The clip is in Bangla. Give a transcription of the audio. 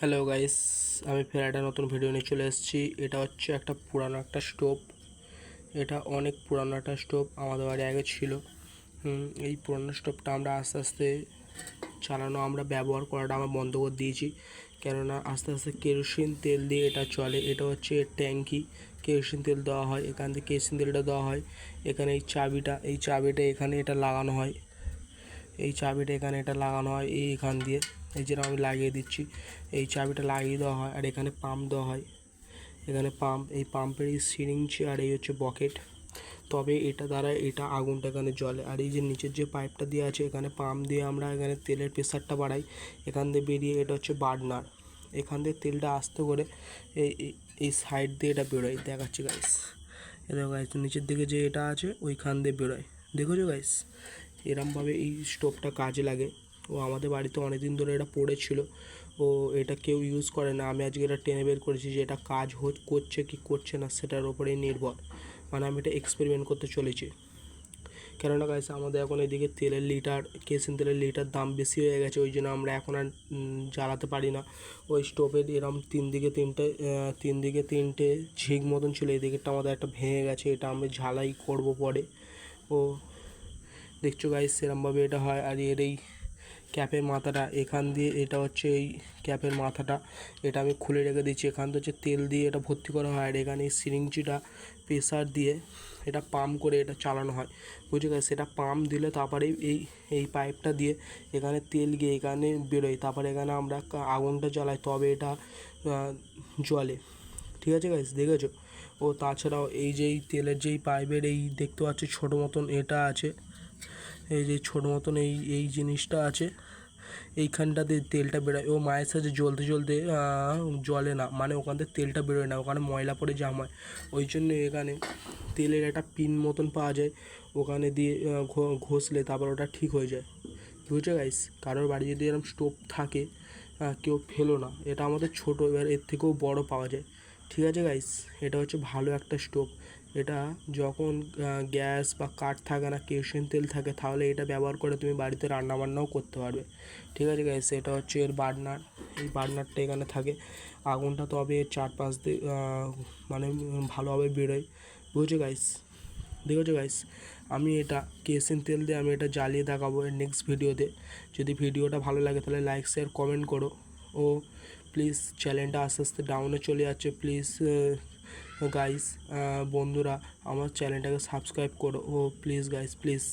হ্যালো গাইস, আমি ফের একটা নতুন ভিডিও নিয়ে চলে এসেছি। এটা হচ্ছে একটা পুরানো একটা স্টোভ। এটা অনেক পুরানো একটা স্টোভ, আমাদের বাড়ি আগে ছিল। এই পুরানো স্টোভটা আমরা আস্তে আস্তে আমরা ব্যবহার করাটা আমরা বন্ধ করে দিয়েছি। কেননা আস্তে আস্তে কেরোসিন তেল দিয়ে এটা চলে। এটা হচ্ছে ট্যাঙ্কি, কেরোসিন তেল দেওয়া হয়, এখান থেকে কেরোসিন তেলটা দেওয়া হয়। এখানে এই চাবিটা এখানে এটা লাগানো হয়। এটা লাগানো হয় এইখান দিয়ে, এই যেটা আমি লাগিয়ে দিচ্ছি। এই চাবিটা লাগিয়ে দেওয়া হয় আর এখানে পাম্প দেওয়া হয়। এখানে এই পাম্পের এই সিরিঞ্জ আর এই হচ্ছে বকেট। তবে এটা দ্বারা আগুনটা এখানে জ্বলে। আর এই যে নিচের যে পাইপটা দেওয়া আছে, এখানে পাম্প দিয়ে আমরা এখানে তেলের প্রেসারটা বাড়াই। এখান দিয়ে বেরিয়ে এটা হচ্ছে বার্নার, এখান দিয়ে তেলটা আস্তে করে এই এই সাইড দিয়ে এটা বেরোয়। দেখাচ্ছি গাইস, দেখো গাইস, নিচের দিকে যে এটা আছে ওইখান দিয়ে বেরোয়। দেখেছো গাইস, এরমভাবে এই স্টোভটা কাজে লাগে। ও আমাদের বাড়িতে অনেক দিন ধরে এটা পড়েছিল, ও এটা কেউ ইউজ করে না। আমি আজকে এটা টেনে বের করেছি যে এটা কাজ করছে কি করছে না সেটার ওপরেই নির্ভর। মানে আমি এটা এক্সপেরিমেন্ট করতে চলেছি। কেননা গাইস, আমাদের এখন এদিকে কেরোসিন তেলের লিটার দাম বেশি হয়ে গেছে, ওই জন্য আমরা এখন আর জ্বালাতে পারি না। ওই স্টোভের এরম তিন দিকে তিনটে ঝিক মতন ছিল, এই দিকেরটা আমাদের একটা ভেঙে গেছে, এটা আমি ঝালাই করব পরে। ও দেখছো গাইস, সেরমভাবে এটা হয়। আর এর এই ক্যাপের মাথাটা এখান দিয়ে, এটা হচ্ছে এই ক্যাপের মাথাটা, এটা আমি খুলে রেখে দিচ্ছি। এখান থেকে হচ্ছে তেল দিয়ে এটা ভর্তি করা হয়, আর এখানে এই সিরিঞ্জটা প্রেসার দিয়ে এটা পাম্প করে এটা চালানো হয়। বুঝে গেছে, সেটা পাম্প দিলে তারপরে এই পাইপটা দিয়ে এখানে তেল গিয়ে এখানে বেরোয়, তারপরে এখানে আমরা আগুনটা জ্বালাই, তবে এটা জ্বলে। ঠিক আছে গাইস, দেখেছো? ও তাছাড়াও এই তেলের যেই পাইপের এই দেখতে পাচ্ছি ছোটো মতন এটা আছে, এই যে ছোটো মতন এই জিনিসটা আছে, এইখানটাতে তেলটা বেরোয়। ও মায়ের সাথে জ্বলতে জ্বলে না, মানে ওখান থেকে তেলটা বেরোয় না, ওখানে ময়লা পড়ে জাম হয়। ওই জন্য এখানে তেলের একটা পিন মতন পাওয়া যায়, ওখানে দিয়ে ঘষলে তারপর ওটা ঠিক হয়ে যায়। বুঝছো গাইস, কারোর বাড়ি যদি এরকম স্টোভ থাকে কেউ ফেলো না, এটা আমাদের ছোটো, এবার এর থেকেও বড় পাওয়া যায়। ঠিক আছে গাইস, এটা হচ্ছে ভালো একটা স্টোভ। এটা যখন গ্যাস বা কাঠ থাকে না, কেরোসিন তেল থাকে, তাহলে এটা ব্যবহার করে তুমি বাড়িতে রান্নাবান্নাও করতে পারবে। ঠিক আছে গাইস, এটা হচ্ছে এর বার্নার। এই বার্নারটা এখানে থাকে, আগুনটা তবে এর চারপাশ দিয়ে মানে ভালোভাবে বেরোয়। বুঝছো গাইস, দেখেছো গাইস, আমি এটা কেরোসিন তেল দিয়ে আমি এটা জ্বালিয়ে দেখাবো এর নেক্সট ভিডিওতে। যদি ভিডিওটা ভালো লাগে তাহলে লাইক শেয়ার কমেন্ট করো। ও প্লিজ, চ্যানেলটা আস্তে আস্তে ডাউনে চলে যাচ্ছে, প্লিজ গাইস, বন্ধুরা আমার চ্যানেলটাকে সাবস্ক্রাইব করো। ও প্লিজ গাইস, প্লিজ।